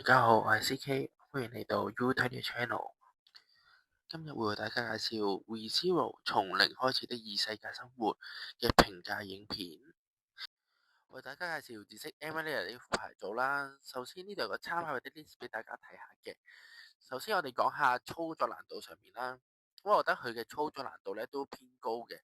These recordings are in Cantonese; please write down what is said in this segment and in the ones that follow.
家好，我係 CK，歡迎嚟到 YouTube Channel。今日會為大家介紹 ReZero 從零開始的異世界生活嘅評價影片。為大家介紹知識 Emilia 呢副牌組啦。首先呢度有個參考嘅 list 俾大家睇下嘅。首先我哋講下操作難度上面啦。我覺得佢嘅操作難度咧都偏高嘅，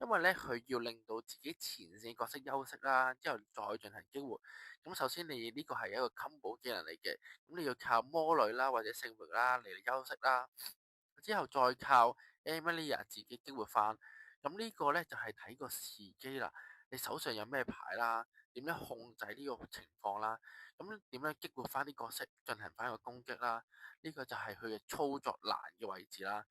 因為咧佢要令到自己前線角色休息啦，之後再進行激活。咁首先你呢個係一個 combo 技能嚟嘅，咁你要靠魔女啦或者聖域啦嚟休息啦，之後再靠 Emilia 自己激活翻。咁呢個咧就係睇個時機啦，你手上有咩牌啦，點樣控制呢個情況啦，咁點樣激活翻啲角色進行翻個攻擊啦，呢個就係佢嘅操作難嘅位置啦。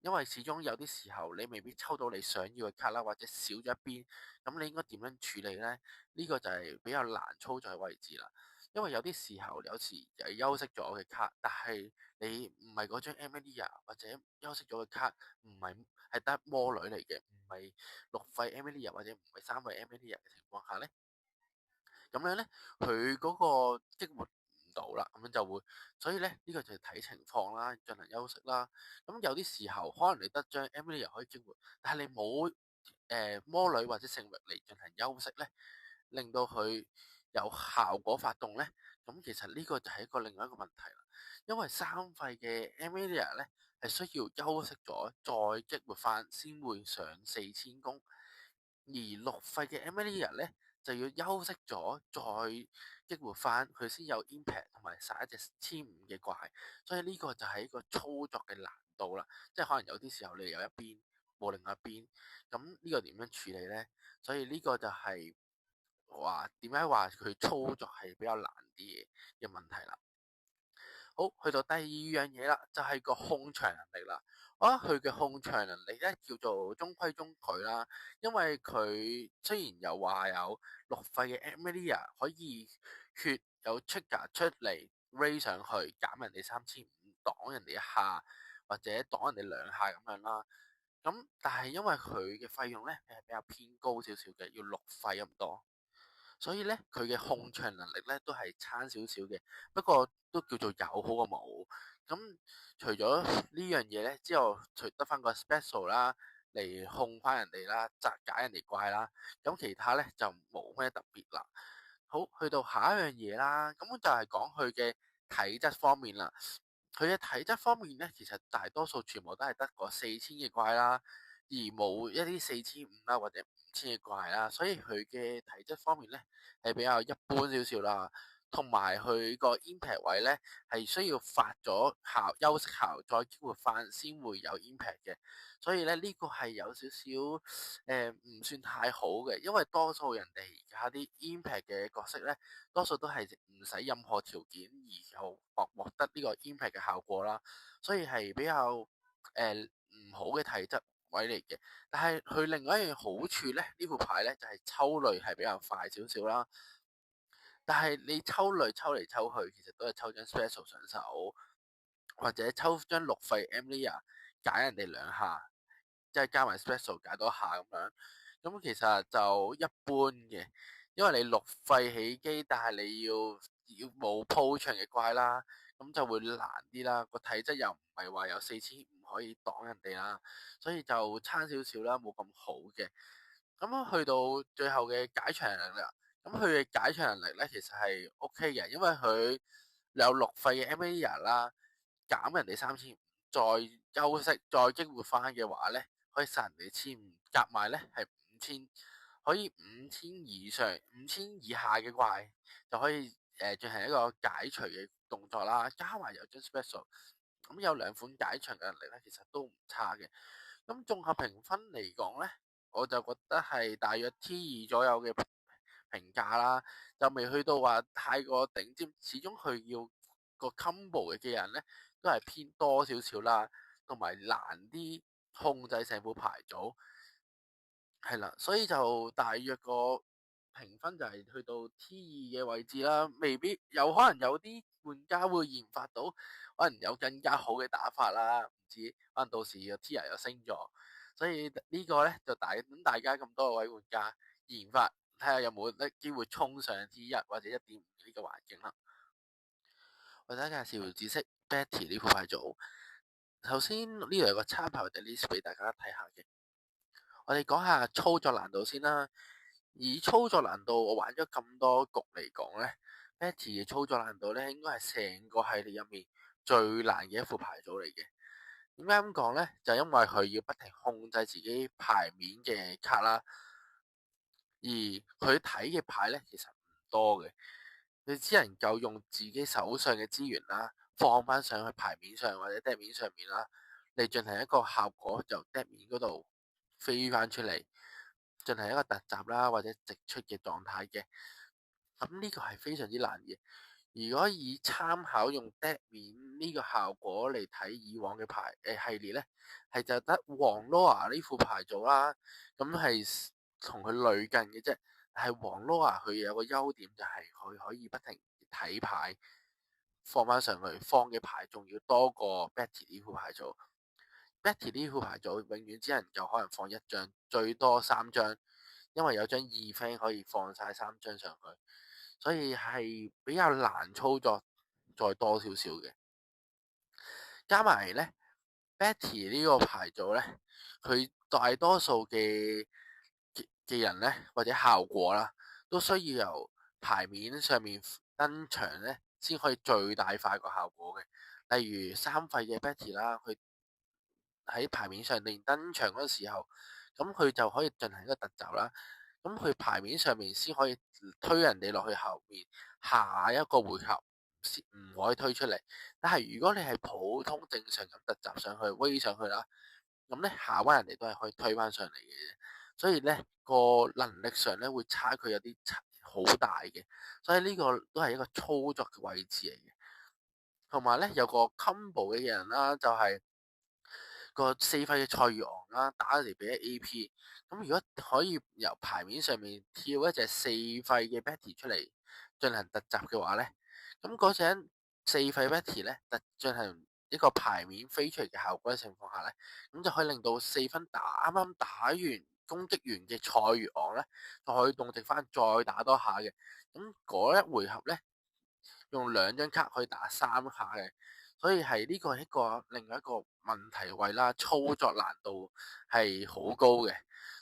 因為始終有啲時候你未必抽到你想要嘅卡啦，或者少咗一邊，咁你應該點樣處理呢？呢個就係比較難操作嘅位置啦。因為有啲時候有時係休息咗嘅卡，但係你唔係嗰張 Emilia 或者休息咗嘅卡，唔係係得魔女嚟嘅，唔係6費 Emilia 或者唔係3費 Emilia 嘅情況下呢，咁樣呢，佢嗰個激活唔到啦，咁樣就會，所以呢，呢個就係睇情況啦，進行休息啦。咁有啲時候可能你得張 Emilia 可以激活，但係你冇魔女或者聖域嚟進行休息呢，令到佢有效果發動呢。咁其實呢個就係另外一個問題啦。因為3費嘅 Emilia 呢係需要休息咗再激活翻先會上4000攻，而6費嘅 Emilia 呢，就要休息咗再激活翻佢先有 impact 同埋殺一隻1500嘅怪，所以呢個就係一個操作嘅難度啦。即係可能有啲時候你有一邊冇另外一邊，咁呢個點樣處理呢？所以呢個就係話點解話佢操作係比較難啲嘅問題啦。好，去到第二樣嘢啦，就係個控場能力啦。我覺得佢嘅控場能力咧叫做中規中矩啦，因為佢雖然又話有6費嘅 Emilia 可以血有 trigger 出嚟 raise 上去減人哋3500，擋人哋一下或者擋人哋2下咁樣啦。咁但係因為佢嘅費用咧係比較偏高少少嘅，要6費咁多。所以咧，佢嘅控場能力咧都係差少少嘅，不過都叫做有好過冇。咁除咗呢樣嘢咧之後，除得翻個 special 啦嚟控翻人哋啦，拆解人哋怪啦，咁其他咧就冇咩特別啦。好，去到下一樣嘢啦，咁就係講佢嘅體質方面啦。佢嘅體質方面咧，其實大多數全部都係得個4000嘅怪啦，而冇一啲4500啦或者5000嘅怪啦，所以佢嘅體質方面咧係比較一般少少啦。同埋佢個 impact 位咧係需要發咗效休息效再激活翻先會有 impact 嘅，所以咧呢個係有少少唔算太好嘅，因為多數人哋而家啲 impact 嘅角色咧，多數都係唔使任何條件而又獲得呢個 impact 嘅效果啦，所以係比較唔好嘅體質位嚟嘅。但係佢另外一樣好處咧，呢副牌咧就係抽雷係比較快少少啦。但係你抽雷抽嚟抽去，其實都係抽張 special 上手，或者抽張6費 Emilia 解人哋2下，即係加埋 special 解多下咁樣。咁其實就一般嘅，因為你6費起機，但係你要冇鋪場嘅怪啦，咁就會難啲啦。個體質又唔係話有4500可以擋人哋啦，所以就差少少啦，冇咁好嘅。咁去到最後嘅解場能力，咁佢嘅解場能力咧其實係 OK 嘅，因為佢有6費嘅 Emilia 啦，減人哋3500，再休息再激活翻嘅話咧，可以殺人哋1500，夾埋咧係5000，可以5000以上5000以下嘅怪就可以進行一個解除嘅動作啦，加埋有張 special，咁有2款解場嘅能力咧，其實都唔差嘅。咁綜合評分嚟講咧，我就覺得係大約 T2左右嘅評價啦，就未去到話太過頂尖。始終佢要個 combo 嘅技能咧，都係偏多少少啦，同埋難啲控制成副牌組，係啦，所以就大約個評分就係去到 T2嘅位置啦。未必有可能有啲玩家會研發到可能有更加好嘅打法啦，唔知可能到時個 Tier 又升咗，所以呢個咧就等大家咁多位玩家研發，睇下有冇得機會衝上 T1或者1.5呢個環境啦。為大家介紹紫色 Betty 呢副牌組。首先呢度有個參考嘅 list 俾大家睇下嘅。我哋講下操作難度先啦。以操作難度，我玩咗咁多局嚟講呢， Betty 嘅操作難度呢應該係成個系列入面最難嘅一副牌組嚟嘅。點解咁講呢？就因為佢要不停控制自己牌面嘅卡啦，而佢睇嘅牌呢，其實唔多嘅。你只能夠用自己手上嘅資源啦，放翻上去牌面上或者 deck 面上面啦，嚟進行一個效果，就 deck 面嗰度飛翻出嚟，進行一個突襲啦或者直出嘅狀態嘅。咁呢個係非常之難嘅。如果以參考用 deck 面呢個效果嚟睇以往嘅牌系列呢，係就得黃 Loa 呢副牌組啦，咁係同佢類近嘅啫。係黃 Loa 佢有個優點就係佢可以不停睇牌，放翻上去，放嘅牌仲要多過 Betty 呢副牌組。Betty 呢副牌組永遠只能夠可能放一張，最多3張，因為有張二飛可以放晒3張上去，所以係比較難操作，再多少少嘅。加埋呢 Betty 呢個牌組呢，佢大多數嘅人呢，或者效果啦，都需要由牌面上面登場呢，先可以最大化個效果嘅。例如3費嘅 Betty 啦，佢喺牌面上面登場嗰時候，咁佢就可以進行一個突襲啦。咁佢牌面上面先可以推人哋落去後面，下一個回合唔可以推出嚟。但係如果你係普通正常咁突襲上去，威上去啦，咁呢下彎人哋都係可以推返上嚟嘅。所以呢個能力上呢會差距有啲好大嘅，所以呢個都係一個操作嘅位置嚟嘅。同埋呢有個 combo 嘅人啦，就係個4費嘅蔡宇昂啦，打嚟俾 AP。咁如果可以由牌面上面跳一隻4費嘅 Betty 出嚟進行突襲嘅話呢，咁嗰陣4費 Betty 呢進行一個牌面飛出嚟嘅效果嘅情況下呢，咁就可以令到4分啱啱打完攻擊完嘅蔡宇昂呢，就可以動直翻再打多下嘅。咁嗰一回合呢，用2張卡可以打3下嘅。所以係呢個係一個另外一個問題位啦，操作難度係好高嘅。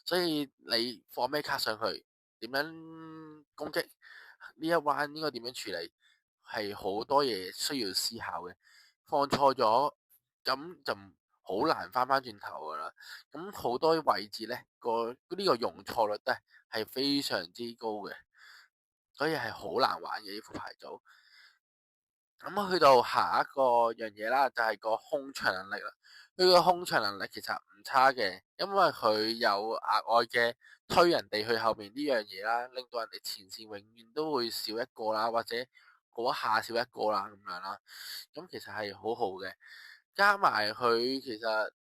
所以你放咩卡上去，點樣攻擊呢一彎應該點樣處理，係好多嘢需要思考嘅。放錯咗，咁就好難翻翻轉頭噶啦。咁好多位置呢，呢個容錯率咧係非常之高嘅，所以係好難玩嘅呢副牌組。咁去到下一個樣嘢啦，就係個控場能力啦。佢個控場能力其實唔差嘅，因為佢有額外嘅推人哋去後面呢樣嘢啦，令到人哋前線永遠都會少一個啦，或者嗰一下少一個啦咁樣啦。咁其實係好好嘅，加埋佢其實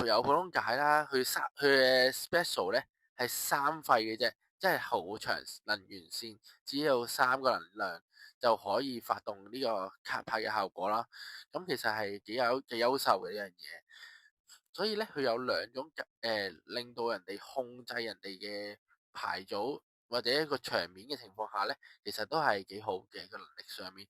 有普通解啦，佢嘅 special 咧係3費嘅啫，即係好長能源線，只有3個能量就可以發動呢個卡牌嘅效果啦。咁其實係幾優秀嘅呢樣嘢，所以咧佢有2種令到人哋控制人哋嘅牌組或者一個場面嘅情況下咧，其實都係幾好嘅個能力上面。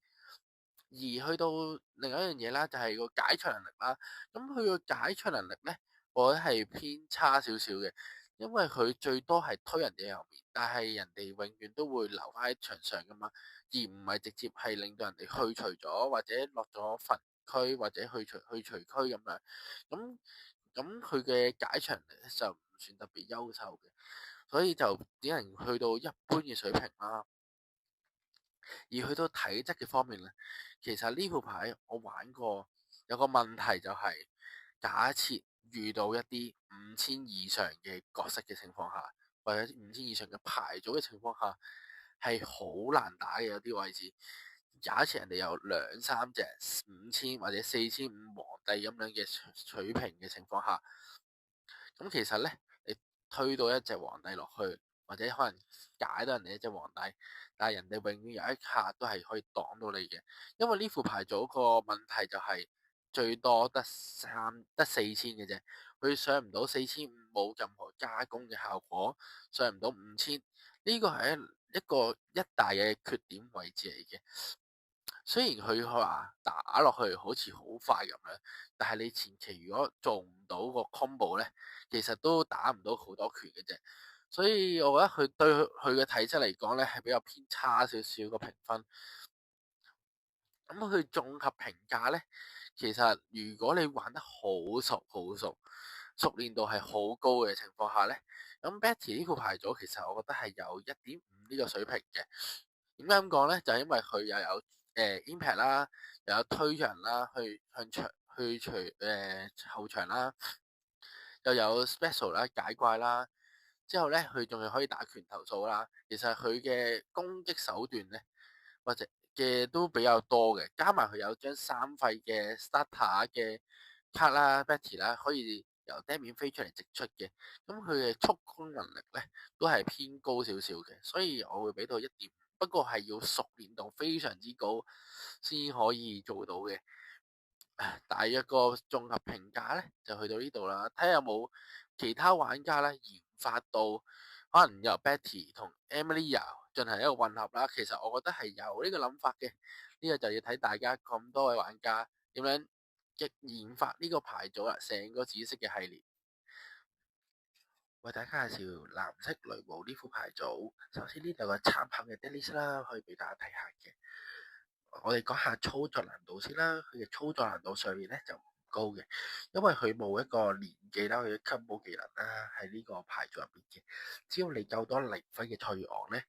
而去到另一樣嘢啦，就係個解場能力啦。咁佢個解場能力咧，我覺得係偏差少少嘅，因為佢最多係推人哋後面，但係人哋永遠都會留翻喺場上噶嘛，而唔係直接係令到人哋去除咗或者落咗墳區或者去除區咁樣。咁佢嘅解場能力就唔算特別優秀嘅，所以就只能去到一般嘅水平啦。而去到體質嘅方面咧，其實呢副牌我玩過，有個問題就係，假設遇到一啲5000以上嘅角色嘅情況下，或者5000以上嘅牌組嘅情況下，係好難打嘅。有啲位置，假設人哋有2-3隻5000或者4500皇帝咁樣嘅水平嘅情況下，咁其實呢，你推到一隻皇帝落去，或者可能解到人哋一隻皇帝，但係人哋永遠有一下都係可以擋到你嘅，因為呢副牌組個問題就係最多得4000嘅啫，佢上唔到4500，冇任何加工嘅效果，上唔到5000，呢個係一個大嘅缺點位置嚟嘅。雖然佢話打落去好似好快咁樣，但係你前期如果做唔到個 combo 咧，其實都打唔到好多拳嘅啫。所以我覺得佢對佢嘅體質嚟講咧係比較偏差少少個評分。咁佢綜合評價咧，其實如果你玩得好熟好熟，熟練度係好高嘅情況下咧，咁 Betty 呢副牌組其實我覺得係有1.5呢個水平嘅。點解咁講咧？就係因為佢又有impact 啦，又有推人啦，去向場去除後場啦，又有 special 啦解怪啦，之後咧佢仲係可以打拳頭數啦。其實佢嘅攻擊手段咧，或者嘅都比較多嘅，加埋佢有張3費嘅 starter 嘅卡啦，Betty 啦，可以由地面飛出嚟直出嘅。咁佢嘅速攻能力咧都係偏高少少嘅，所以我會俾到1.5，不過係要熟練度非常之高先可以做到嘅。大約個綜合評價咧就去到呢度啦，睇下有冇其他玩家咧研發到可能由 Betty 同 Emilia 進行一個混合啦。其實我覺得係有呢個諗法嘅，呢個就要睇大家咁多位玩家點樣研發呢個牌組啦，成個紫色嘅系列。為大家介紹藍色雷姆呢副牌組，首先呢度有個參考嘅 deck list 啦，可以俾大家睇下嘅。我哋講下操作難度先啦，佢嘅操作難度上面咧就唔高嘅，因為佢冇一個連技啦，佢嘅 combo 技能啦喺呢個牌組入邊嘅。只要你夠多0分嘅蔡月昂咧，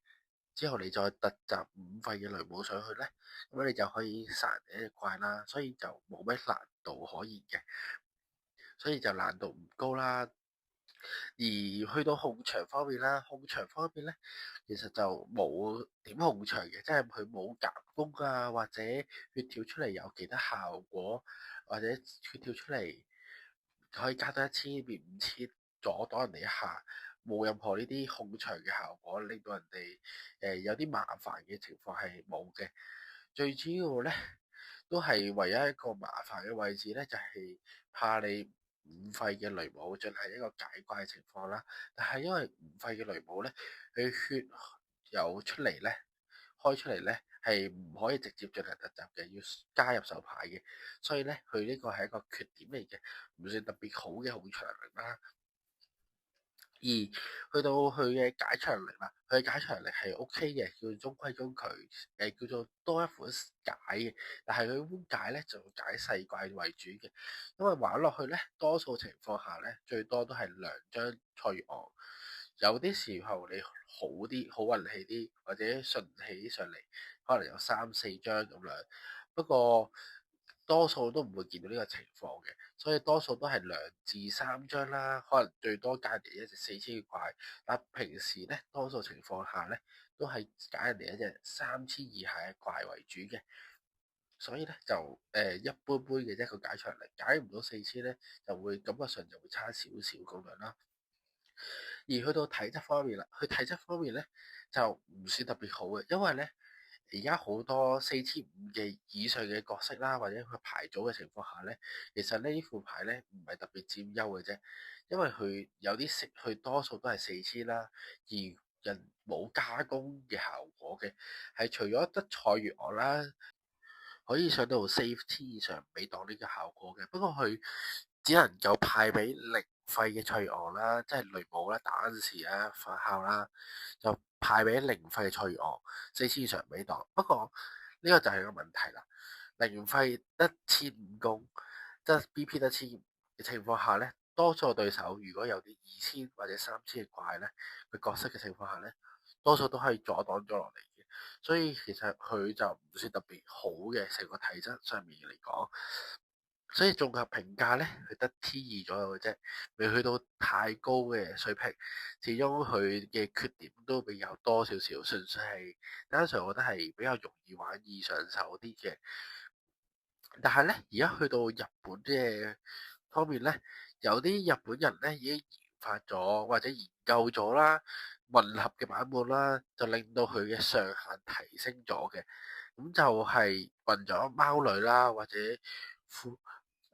之後你再突襲5費嘅雷姆上去咧，咁你就可以殺一隻怪啦，所以就冇咩難度可言嘅，所以就難度唔高啦。而去到控場方面啦，控場方面咧，其實就冇點控場嘅，即係佢冇夾攻啊，或者血跳出嚟有其他效果，或者血跳出嚟可以加多1000變5000，阻擋人哋一下，冇任何呢啲控場嘅效果，令到人哋有啲麻煩嘅情況係冇嘅。最主要咧，都係唯一一個麻煩嘅位置咧，就係怕你5費嘅雷姆進行一個解怪嘅情況啦。但係因為5費嘅雷姆咧，佢血有出嚟咧，開出嚟咧係唔可以直接進行突襲嘅，要加入手牌嘅，所以咧佢呢個係一個缺點嚟嘅，唔算特別好嘅控場能力啦。而去到佢嘅解場能力啦，佢嘅解場能力係 OK 嘅，叫做中規中矩，叫做多一款解嘅。但係佢烏解咧就解細怪為主嘅，因為玩落去咧，多數情況下咧，最多都係2張蔡月昂。有啲時候你好啲，好運氣啲，或者順起上嚟，可能有3、4張咁樣。不過多數都唔會見到呢個情況嘅，所以多數都係2至3張啦，可能最多揀人哋一隻4000嘅怪。但平時咧，多數情況下咧，都係揀人哋一隻3000以下嘅怪為主嘅，所以咧就一般般嘅啫，個解場力解唔到4000咧，就會感覺上就會差少少咁樣啦。而去到體質方面啦，佢體質方面咧就唔算特別好嘅，因為咧而家好多4500嘅以上嘅角色啦，或者佢牌組嘅情況下咧，其實呢副牌咧唔係特別佔優嘅啫，因為佢有啲色，佢多數都係4000啦，而人冇加工嘅效果嘅，係除咗得蔡月娥啦，可以上到 safety 以上俾到呢個效果嘅，不過佢只能夠派俾0費嘅蔡月昂啦，即係雷姆啦、打陣時啦、發酵啦，就派俾0費嘅蔡月昂4000以上俾到。不過呢個就係個問題啦，0費得1500攻，即係 BP 得1500嘅情況下咧，多數對手如果有啲2000或者3000嘅怪咧，佢角色嘅情況下咧，多數都可以阻擋咗落嚟嘅，所以其實佢就唔算特別好嘅，成個體質上面嚟講。所以綜合評價咧，佢得 T2左右嘅啫，未去到太高嘅水平。始終佢嘅缺點都比較多少少，純粹係單純我覺得係比較容易玩易上手啲嘅。但係咧，而家去到日本嘅方面咧，有啲日本人咧已經研發咗或者研究咗啦，混合嘅版本啦，就令到佢嘅上限提升咗嘅。咁就係混咗貓女啦，或者庫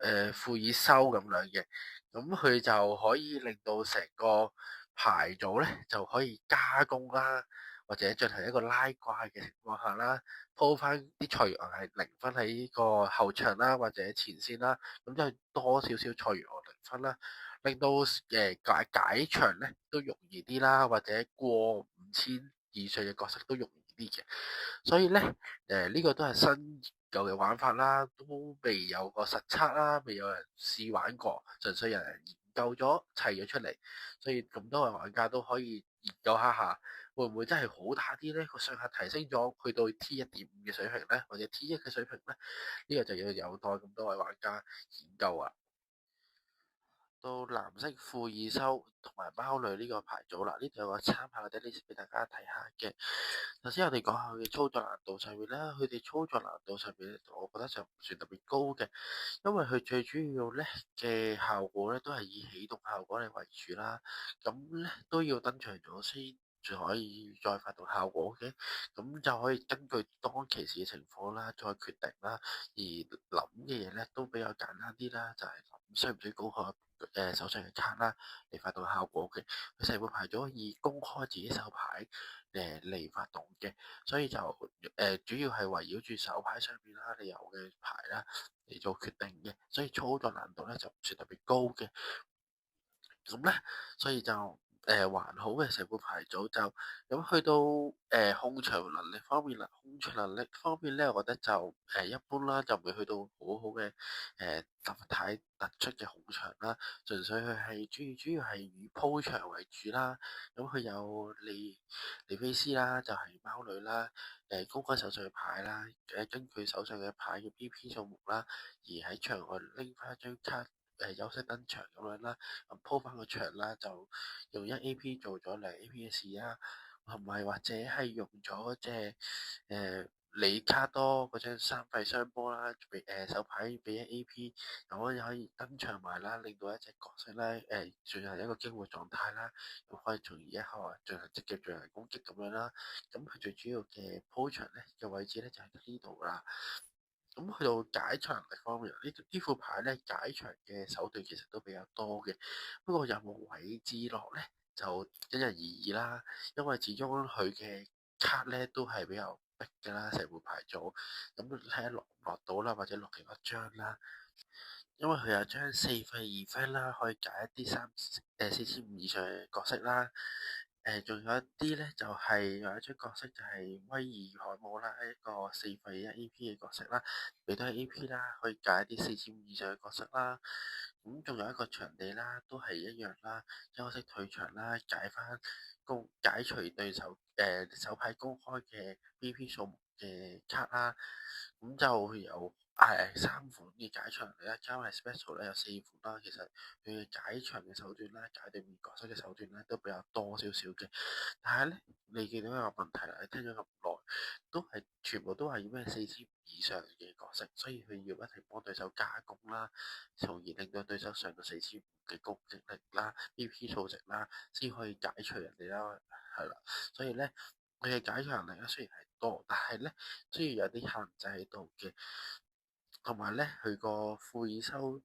爾修咁樣嘅，咁佢就可以令到成個牌組咧就可以加攻啦，或者進行一個拉掛嘅情況下啦，鋪翻啲菜園係零分喺呢個後場啦，或者前線啦，咁即係多少少菜園零分啦，令到解場咧都容易啲啦，或者過5000以上嘅角色都容易啲嘅。所以咧，呢個都係新舊嘅玩法啦，都未有個實測啦，未有人試玩過，純粹有人研究咗砌咗出嚟，所以咁多位玩家都可以研究下，會唔會真係好打啲咧？個上限提升咗去到 T1.5 嘅水平咧，或者 T1 嘅水平咧？呢個就要有待咁多位玩家研究啊。到藍色庫爾修同埋貓女呢個牌組啦，呢度有個參考嘅 list 俾大家睇下嘅。首先我哋講下佢嘅操作難度上面啦，佢哋操作難度上面，我覺得就唔算特別高嘅，因為佢最主要咧嘅效果咧都係以起動效果嚟為主啦，咁咧都要登場咗先，就可以再發動效果嘅，咁就可以根據當其時嘅情況啦，再決定啦。而諗嘅嘢咧都比較簡單啲啦，就係諗需唔需要公開手上嘅卡啦嚟發動效果嘅。佢成副牌組以公開自己手牌嚟發動嘅，所以就主要係圍繞住手牌上面啦，你有嘅牌啦嚟做決定嘅，所以操作難度咧就唔算特別高嘅。咁咧，所以就還好嘅成副牌組就咁去到控場能力方面啦，控場能力方面咧，我覺得就一般啦，就唔會去到好好嘅太突出嘅控場啦，純粹佢係主要係以鋪場為主啦。咁佢有利菲斯啦，就係貓女啦，公開手上嘅牌啦，根據手上嘅牌嘅 BP 數目啦，而喺場外拎翻一張卡。休息登場咁樣啦，咁鋪翻個場啦，就用1 AP 做咗2 AP 嘅事啦，同埋或者係用咗隻里卡多嗰張3費雙波啦，俾手牌俾1 AP，咁可以登場埋啦，令到一隻角色咧進行一個激活狀態啦，咁可以從而一開進行直接進行攻擊咁樣啦。咁佢最主要嘅鋪場咧嘅位置咧就喺呢度啦。咁去到解場能力方面，呢副牌咧解場嘅手段其實都比較多嘅，不過有冇位置落咧就因人而異啦，因為始終佢嘅卡咧都係比較逼㗎啦，成副牌組，咁睇下落唔落到啦，或者落幾多張啦。因為佢有張4費2分啦，可以解一啲4500以上嘅角色啦。仲有一啲咧，就係有一張角色就係威爾海姆啦，一個4費1 AP 嘅角色啦，俾多 AP 啦，可以解一啲4500以上嘅角色啦。咁仲有一個場地啦，都係一樣啦，休息退場啦，解除對手手牌公開嘅 BP 數目嘅卡啦。咁就有3款嘅解場嚟啦，加埋 special 咧有4款啦。其實佢嘅解場嘅手段啦，解對面角色嘅手段咧都比較多少少嘅。但係咧，你見到有個問題啦，你聽咗咁耐，全部都係咩4500以上嘅角色，所以佢要不停幫對手加攻啦，從而令到對手上到4500嘅攻擊力啦、BP 數值啦，先可以解除人哋啦，係啦。所以咧，佢嘅解場能力咧雖然係多，但係咧都要有啲限制喺度嘅。同埋咧，佢個庫爾修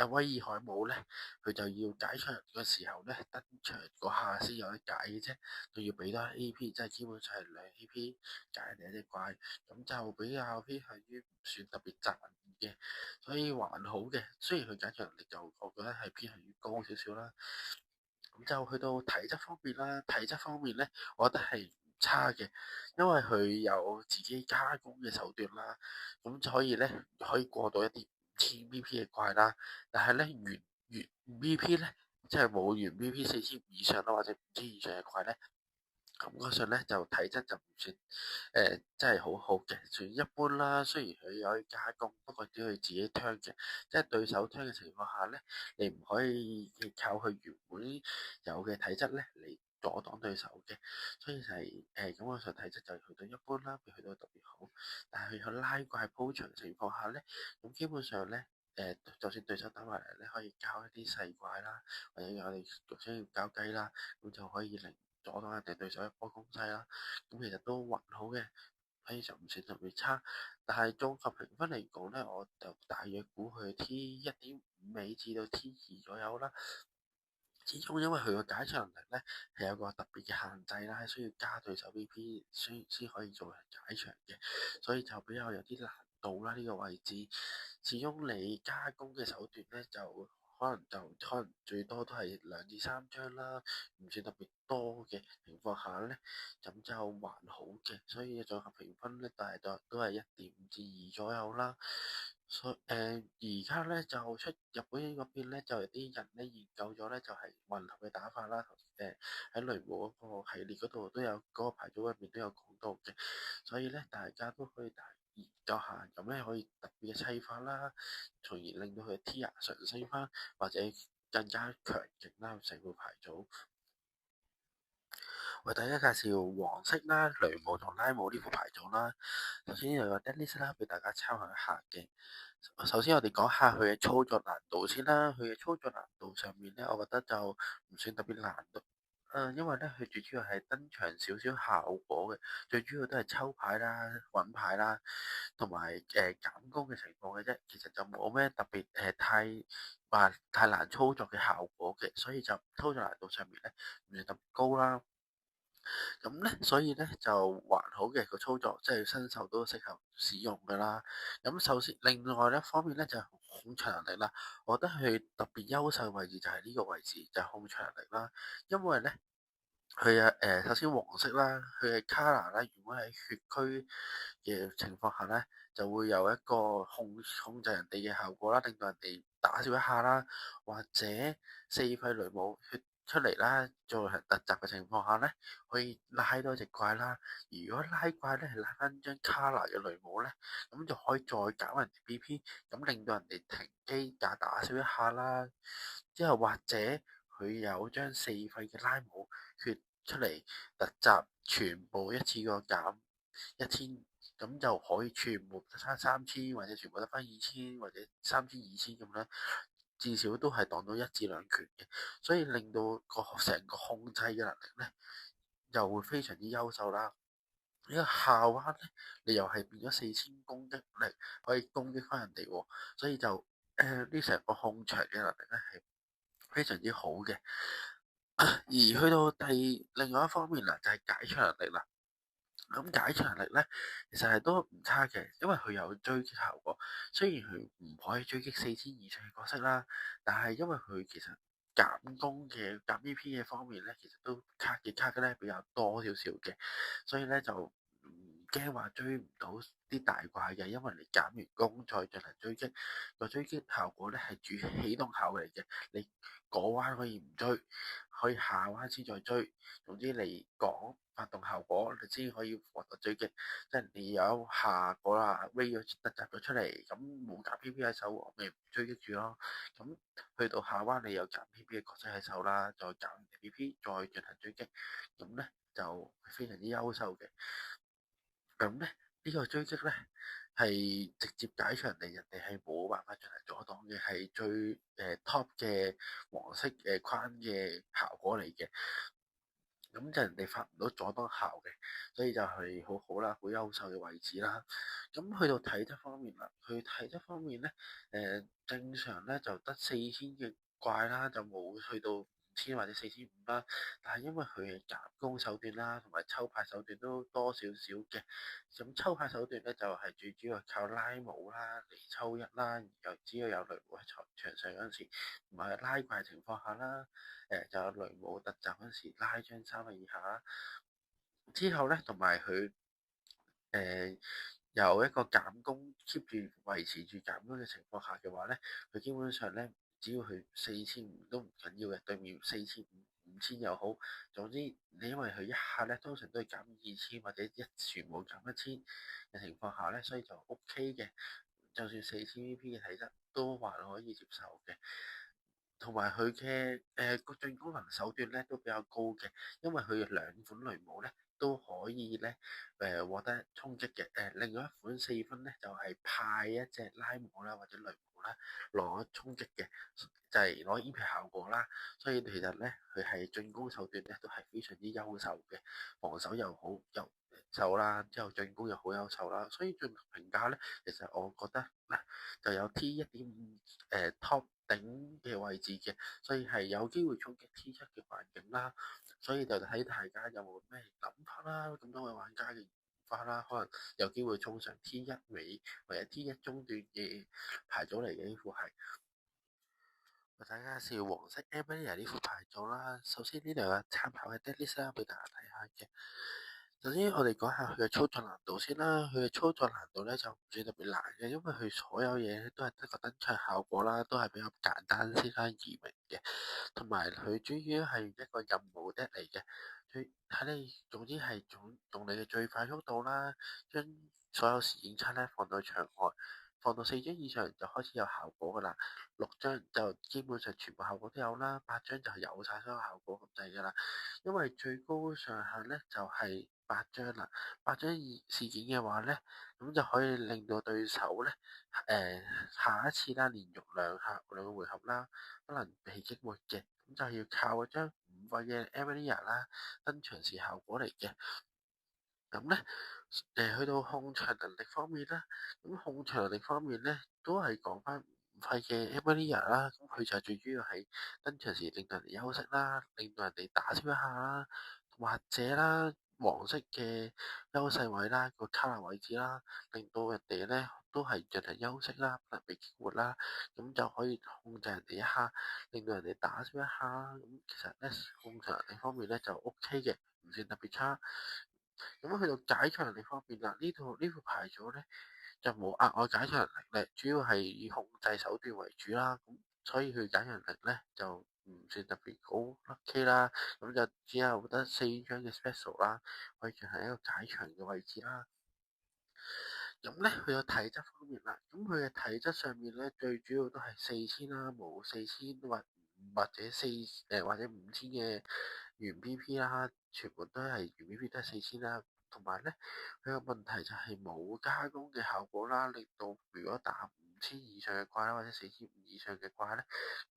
威爾海姆咧，佢就要解場嘅時候咧，登場嗰下先有得解嘅啫，仲要俾多 AP，即係基本上係2 AP 解第一隻怪，咁就比較偏向於唔算特別賺嘅，所以還好嘅。雖然佢解場能力就我覺得係偏向於高少少啦。咁就去到體質方面啦，體質方面咧，我覺得係唔差嘅，因為佢有自己加工嘅手段啦，咁就可以咧可以過到一啲5000 BP 嘅怪啦，但係咧原 BP 咧，即係冇原 BP 4500以上啦，或者5000以上嘅怪咧。感覺上咧就體質就唔算真係好好嘅，算一般啦。雖然佢有可以加工，不過只要佢自己 turn 嘅，即係對手 turn 嘅情況下咧，你唔可以靠佢原本有嘅體質咧嚟阻擋對手嘅，所以就係感覺上體質就去到一般啦，未去到特別好。但係佢有拉怪鋪場嘅情況下咧，咁基本上咧就算對手打埋嚟咧，可以交一啲細怪啦，或者我哋俗稱要交雞啦，咁就可以令阻擋人哋對手一波攻勢啦，咁其實都還好嘅，所以就唔算特別差。但係綜合評分嚟講咧，我就大約估佢 T1.5 尾至到 T2左右啦。始終因為佢個解場能力咧係有個特別嘅限制啦，需要加對手 VP 先可以做解場嘅，所以就比較有啲難度啦呢個位置。始終你加攻嘅手段咧可能最多都係2至3張啦，唔算特別多嘅情況下咧，咁就還好嘅，所以綜合評分咧大概都係1.5至2左右啦。而家咧就出日本嗰邊咧，就有啲人咧研究咗咧，就係混合嘅打法啦。喺雷姆嗰個系列嗰度都有嗰個牌組入面都有講到嘅，所以咧大家都可以研究下，咁咧可以特別嘅砌法啦，從而令到佢嘅 tier 上升翻，或者更加強勁啦成個牌組。為大家介紹黃色啦、雷姆同拉姆呢副牌組啦。首先有個 Dennis 啦，俾大家參考一下嘅。首先我哋講下佢嘅操作難度先啦。佢嘅操作難度上面咧，我覺得就唔算特別難度。因為咧佢最主要係登場少少效果嘅，最主要都係抽牌啦、揾牌啦，同埋減攻嘅情況嘅啫。其實就冇咩特別太難操作嘅效果嘅，所以就操作難度上面咧唔算特別高啦。咁咧，所以咧就還好嘅個操作，即係新手都適合使用噶啦。咁首先，另外一方面咧就係控場能力啦。我覺得佢特別優勢位置就係呢個位置，就係控場能力啦。因為咧，佢首先黃色啦，佢嘅卡拿咧，如果喺血區嘅情況下咧，就會有一個控制人哋嘅效果啦，令到人哋打少一下啦，或者四費雷姆血出嚟啦，做係突襲嘅情況下咧，可以拉多隻怪啦。如果拉怪咧係拉翻張卡拿嘅雷姆咧，咁就可以再減人哋 BP，咁令到人哋停機打少一下啦。之後或者佢有張四費嘅拉姆血出嚟突襲，全部一次過減1000，咁就可以全部得翻3000，或者全部得翻2000，或者3200咁啦。至少都係擋到1至2拳嘅，所以令到成個控制嘅能力咧，又會非常之優秀啦。呢個夏娃咧，你又係變咗4000攻擊力，可以攻擊翻人哋喎，所以就呢成個控場嘅能力咧係非常之好嘅。而去到另外一方面啦，就係解場能力啦。咁解場能力咧，其實係都唔差嘅，因為佢有追擊效果。雖然佢唔可以追擊4000以上嘅角色啦，但係因為佢其實減攻嘅減 VP 嘅方面咧，其實都卡嘅咧比較多少少嘅，所以咧就唔驚話追唔到啲大怪嘅，因為你減完攻再進行追擊，個追擊效果咧係主起動效嚟嘅，你嗰彎可以唔追，可以下彎先再追。總之你講發動效果，你先可以獲得追擊。即係你有下個啦，Ray 咗突襲咗出嚟，咁冇減 PP 喺手，我咪追擊住咯。咁去到下彎，你有減 PP 嘅角色喺手啦，再減 PP，再進行追擊，咁咧就非常之優秀嘅。咁咧呢個追擊咧係直接解除人哋係冇辦法進行阻擋嘅，係最top 嘅黃色框嘅效果嚟嘅。咁就人哋發唔到阻擋效嘅，所以就係好好啦，好優秀嘅位置啦。咁去到體質方面啦，佢體質方面咧，正常咧就得4000嘅怪啦，就冇去到5000或者4500啦。但係因為佢嘅夾攻手段啦，同埋抽牌手段都多少少嘅。咁抽牌手段咧就係最主要靠拉姆啦嚟抽一啦，又只要有雷姆喺場上嗰陣時，唔係拉怪情況下啦。就有雷姆突襲嗰時拉張3以下啦，之後咧同埋佢有一個減攻 keep 住維持住減攻嘅情況下嘅話咧，佢基本上咧只要佢4500都唔緊要嘅，對面4500、5000又好，總之你因為佢一下咧通常都係減2000或者全部減1000嘅情況下咧，所以就 OK 嘅，就算4000 VP 嘅體質都還可以接受嘅。同埋佢嘅個進攻能手段咧都比較高嘅，因為佢兩款雷姆咧都可以咧獲得衝擊嘅。另外一款4分咧就係派一隻拉姆啦或者雷姆啦攞衝擊嘅，就係攞 EP 效果啦。所以其實咧佢係進攻手段咧都係非常之優秀嘅，防守又好優秀啦，之後進攻又好優秀啦。所以進行評價咧，其實我覺得就有 T 1.5 top 頂嘅位置嘅，所以係有機會衝擊 T1嘅環境啦。所以就睇大家有冇咩諗法啦，咁多位玩家嘅研發啦，可能有機會衝上 T1尾或者 T1中段嘅牌組嚟嘅呢副係。為大家介紹黃色 Emilia 呢副牌組啦。首先呢度有參考嘅 decklist 啦，俾大家睇下嘅。首先我哋講下佢嘅操作難度先啦。佢嘅操作難度咧就唔算特別難嘅，因為佢所有嘢都係得個登場效果啦，都係比較簡單先啦易明嘅。同埋佢主要係一個任務 deck 嚟嘅，睇你總之係用你嘅最快速度啦，將所有時間差咧放到場外。放到4張以上就開始有效果噶啦，6張就基本上全部效果都有啦，8張就係有晒所有效果咁滯噶啦。因為最高上限咧就係8張啦，8張事件嘅話咧，咁就可以令到對手咧，下一次啦連續兩個回合啦，不能被擊活嘅，咁就要靠嗰張5費嘅 Emilia 啦，登場時效果嚟嘅。咁咧，去到控場能力方面啦，咁控場能力方面咧，都係講翻五費嘅 Emilia 啦，咁佢就最主要係登場時令到人哋休息啦，令到人哋打消一下啦，或者啦黃色嘅優勢位啦，個卡拿位置啦，令到人哋咧都係進行休息啦，不能被激活啦，咁就可以控制人哋一下，令到人哋打消一下啦。咁其實咧控場能力方面咧就 OK 嘅，唔算特別差。咁去到解場能力方面啦，呢副牌組咧就冇額外解場能力咧，主要係以控制手段為主啦。咁所以佢解場能力咧就唔算特別高 lucky 啦。咁就只有得4張嘅 special 啦，可以進行一個解場嘅位置啦。咁咧佢個體質方面啦，咁佢嘅體質上面咧最主要都係4000啦，冇4000或者5000嘅原 PP 啦，全部都係原 PP 都係4000啦。同埋咧，佢個問題就係冇加工嘅效果啦，令到如果打5000以上嘅怪啦，或者4500以上嘅怪咧，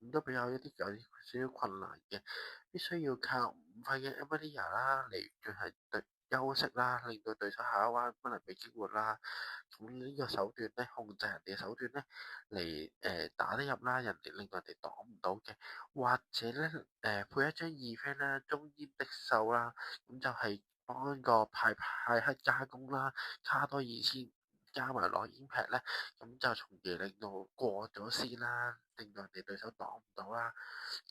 咁都比較有啲少少困難嘅，必須要靠5費嘅 Emilia 啦嚟進行休息啦，令到對手下一彎不能被激活啦。咁呢個手段咧，控制人哋嘅手段咧，嚟打得入啦，令到人哋擋唔到嘅，或者咧配一張2 friend 啦，中煙的獸啦，咁就係幫個派克加工啦，卡多2000加埋落 impact 咧，咁就從而令到過咗線啦，令到人哋對手擋唔到啦，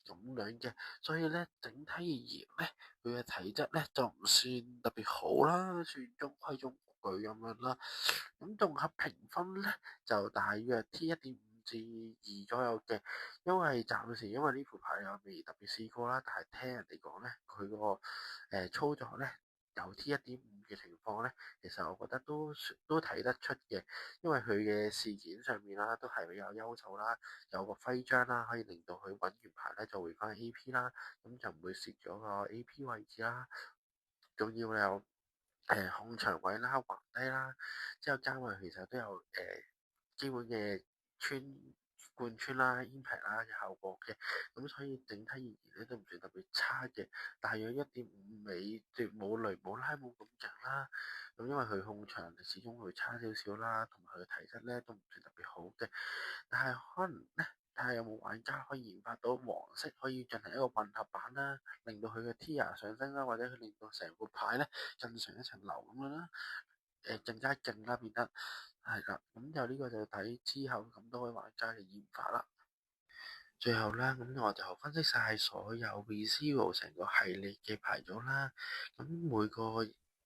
咁樣嘅，所以咧整體而言咧，佢嘅體質咧就唔算特別好啦，算中規中矩咁樣啦。咁綜合評分咧就大約 T1.5 至2左右嘅，因為暫時因為呢副牌我未特別試過啦，但係聽人哋講咧，佢個操作咧有 T1.5 嘅情況咧，其實我覺得都睇得出嘅，因為佢嘅事件上面啦都係比較優秀啦，有個徽章啦，可以令到佢揾完牌咧就回翻 AP 啦，咁就唔會蝕咗個 AP 位置啦，仲要有控場位啦、橫低啦，之後加埋其實都有基本嘅穿貫穿啦、impact 啦嘅效果嘅，咁所以整體而言咧都唔算特別差嘅，大約1.5尾，即冇雷冇拉冇咁勁啦。咁因為佢控場始終會差少少啦，同埋佢嘅體質咧都唔算特別好嘅，但係可能咧。睇下有冇玩家可以研發到黃色可以進行一個混合版啦，令到佢嘅 Tier 上升啦，或者佢令到成副牌咧更上一層樓咁樣啦，更加勁啦變得係啦，咁就呢個就睇之後咁多位玩家嘅研發啦。最後啦，咁我就分析晒所有 ReZero 成個系列嘅牌組啦，咁每個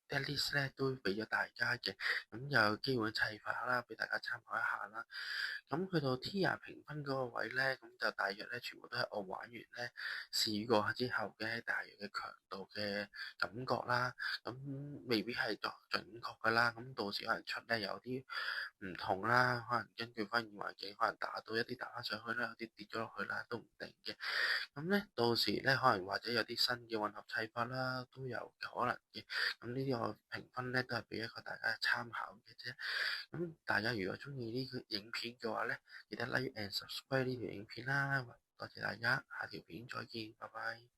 decklist 咧都俾咗大家嘅，咁有基本砌法啦，俾大家參考一下啦。咁去到 Tier 評分嗰個位咧，咁就大約咧全部都係我玩完咧試過之後嘅大約嘅強度嘅感覺啦，咁未必係準確噶啦，咁到時可能出咧有啲唔同啦，可能根據翻現環境，可能打到一啲打翻上去啦，有啲跌咗落去啦，都唔定嘅。咁咧到時咧可能或者有啲新嘅混合砌法啦，都有可能嘅。咁呢啲我評分咧都係俾一個大家參考嘅啫。咁大家如果中意呢個影片嘅話咧，記得 like and subscribe 呢條影片啦。多謝大家，下條片再見，拜拜。